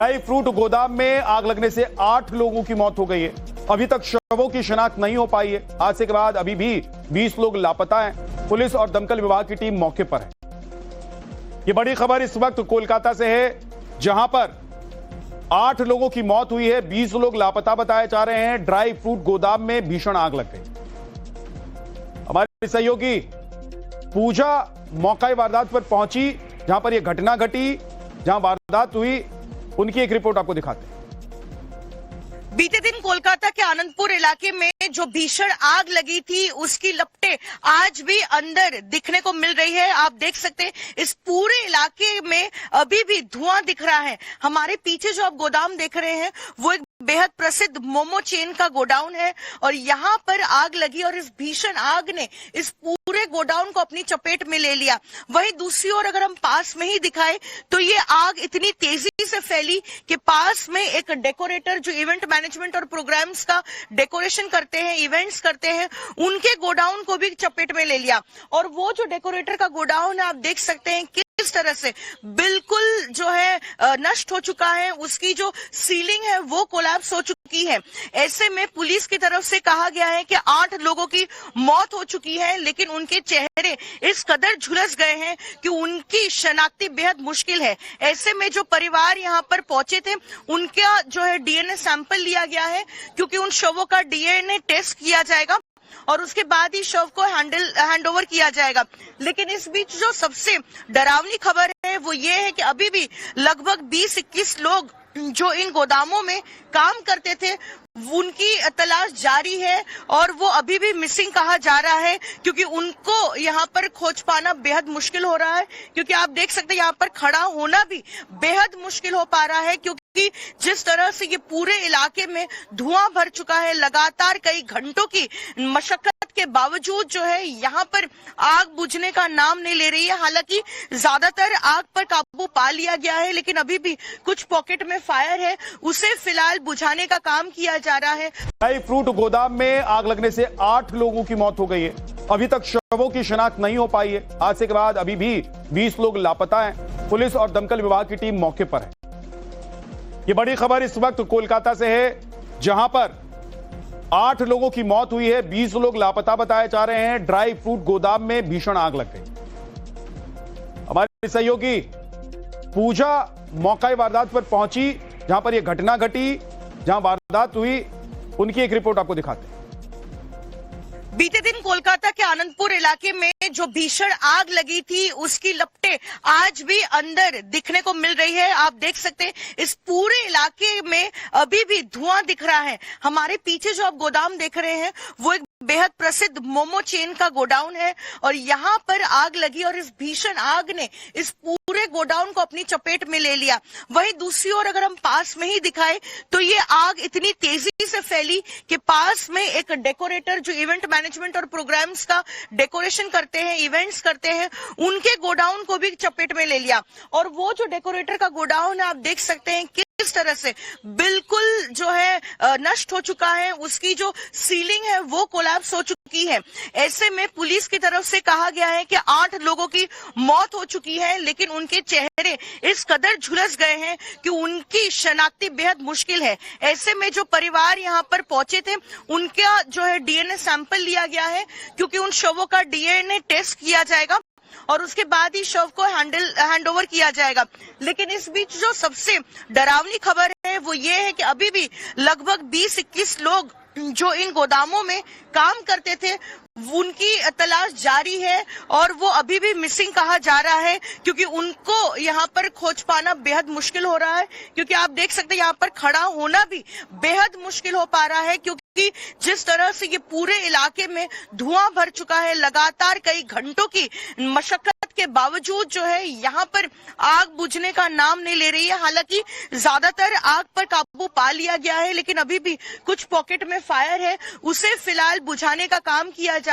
Dry fruit गोदाम में आग लगने से 8 लोगों की मौत हो गई है। अभी तक शवों की शिनाख्त नहीं हो पाई है। हादसे के बाद अभी भी 20 लोग लापता हैं। पुलिस और दमकल विभाग की टीम मौके पर है। ये बड़ी खबर इस वक्त कोलकाता से है, जहां पर 8 लोगों की मौत हुई है, 20 लोग लापता बताए जा रहे हैं। ड्राई फ्रूट गोदाम में भीषण आग लग गई। हमारी सहयोगी पूजा मौका वारदात पर पहुंची, जहां पर यह घटना घटी, जहां वारदात हुई, उनकी एक रिपोर्ट आपको दिखाते हैं। बीते दिन कोलकाता के आनंदपुर इलाके में जो भीषण आग लगी थी, उसकी लपटें आज भी अंदर दिखने को मिल रही है। आप देख सकते हैं इस पूरे इलाके में अभी भी धुआं दिख रहा है। हमारे पीछे जो आप गोदाम देख रहे हैं वो एक बेहद प्रसिद्ध मोमो चेन का गोडाउन है और यहाँ पर आग लगी और इस भीषण आग ने इस पूरे गोडाउन को अपनी चपेट में ले लिया। वहीं दूसरी ओर अगर हम पास में ही दिखाएं तो ये आग इतनी तेजी से फैली कि पास में एक डेकोरेटर जो इवेंट मैनेजमेंट और प्रोग्राम्स का डेकोरेशन करते हैं, इवेंट्स करते हैं, उनके गोडाउन को भी चपेट में ले लिया। और वो जो डेकोरेटर का गोडाउन है, आप देख सकते हैं किस तरह से बिल्कुल जो है नष्ट हो चुका है। उसकी जो सीलिंग है वो कोलैप्स हो चुकी है। ऐसे में पुलिस की तरफ से कहा गया है कि 8 लोगों की मौत हो चुकी है, लेकिन उनके चेहरे इस कदर झुलस गए हैं कि उनकी शनाख्ती बेहद मुश्किल है। ऐसे में जो परिवार यहाँ पर पहुंचे थे, उनका जो है डीएनए सैंपल लिया गया है, क्योंकि उन शवों का डीएनए टेस्ट किया जाएगा और उसके बाद ही शव को हैंड ओवर किया जाएगा। लेकिन इस बीच जो सबसे डरावनी खबर है वो ये है कि अभी भी लगभग 20-21 लोग जो इन गोदामों में काम करते थे, उनकी तलाश जारी है और वो अभी भी मिसिंग कहा जा रहा है, क्योंकि उनको यहाँ पर खोज पाना बेहद मुश्किल हो रहा है। क्योंकि आप देख सकते हैं यहाँ पर खड़ा होना भी बेहद मुश्किल हो पा रहा है, क्योंकि जिस तरह से ये पूरे इलाके में धुआं भर चुका है, लगातार कई घंटों की मशक्कत के बावजूद जो है यहाँ पर आग बुझने का नाम नहीं ले रही है। हालांकि ज्यादातर आग पर काबू पा लिया गया है, लेकिन अभी भी कुछ पॉकेट में फायर है, उसे फिलहाल बुझाने का काम किया जा रहा है। ड्राई फ्रूट गोदाम में आग लगने से 8 लोगों की मौत हो गई है। अभी तक शवों की शिनाख्त नहीं हो पाई है। हादसे के बाद अभी भी 20 लोग लापता हैं। पुलिस और दमकल विभाग की टीम मौके पर है। ये बड़ी खबर इस वक्त कोलकाता से है, जहां पर 8 लोगों की मौत हुई है, 20 लोग लापता बताए जा रहे हैं। ड्राई फ्रूट गोदाम में भीषण आग लग गई। हमारी सहयोगी पूजा मौका वारदात पर पहुंची, जहां पर यह घटना घटी, जहां वारदात हुई, उनकी एक रिपोर्ट आपको दिखाते हैं। बीते दिन कोलकाता के आनंदपुर इलाके में जो भीषण आग लगी थी, उसकी लपटें आज भी अंदर दिखने को मिल रही है। आप देख सकते हैं इस पूरे इलाके में अभी भी धुआं दिख रहा है। हमारे पीछे जो आप गोदाम देख रहे हैं वो एक बेहद प्रसिद्ध मोमो चेन का गोडाउन है और यहाँ पर आग लगी और इस भीषण आग ने इस पूरे गोडाउन को अपनी चपेट में ले लिया। वहीं दूसरी ओर अगर हम पास में ही दिखाएं तो ये आग इतनी तेजी से फैली कि पास में एक डेकोरेटर जो इवेंट मैनेजमेंट और प्रोग्राम्स का डेकोरेशन करते हैं, इवेंट्स करते हैं, उनके गोडाउन को भी चपेट में ले लिया। और वो जो डेकोरेटर का गोडाउन है, आप देख सकते हैं किस तरह से बिल्कुल जो है नष्ट हो चुका है। उसकी जो सीलिंग है वो कोलैप्स हो चुकी है। ऐसे में पुलिस की तरफ से कहा गया है कि 8 लोगों की मौत हो चुकी है, लेकिन उनके चेहरे इस कदर झुलस गए हैं कि उनकी शनाख्ती बेहद मुश्किल है। ऐसे में जो परिवार यहाँ पर पहुंचे थे, उनका जो है डीएनए सैंपल लिया गया है, क्योंकि उन शवों का डीएनए टेस्ट किया जाएगा और उसके बाद ही शव को हैंड ओवर किया जाएगा। लेकिन इस बीच जो सबसे डरावनी खबर है वो ये है कि अभी भी लगभग 20-21 लोग जो इन गोदामों में काम करते थे, उनकी तलाश जारी है और वो अभी भी मिसिंग कहा जा रहा है, क्योंकि उनको यहाँ पर खोज पाना बेहद मुश्किल हो रहा है। क्योंकि आप देख सकते हैं यहाँ पर खड़ा होना भी बेहद मुश्किल हो पा रहा है, क्योंकि जिस तरह से ये पूरे इलाके में धुआं भर चुका है, लगातार कई घंटों की मशक्कत के बावजूद जो है यहाँ पर आग बुझने का नाम नहीं ले रही है। हालांकि ज्यादातर आग पर काबू पा लिया गया है, लेकिन अभी भी कुछ पॉकेट में फायर है, उसे फिलहाल बुझाने का काम किया जा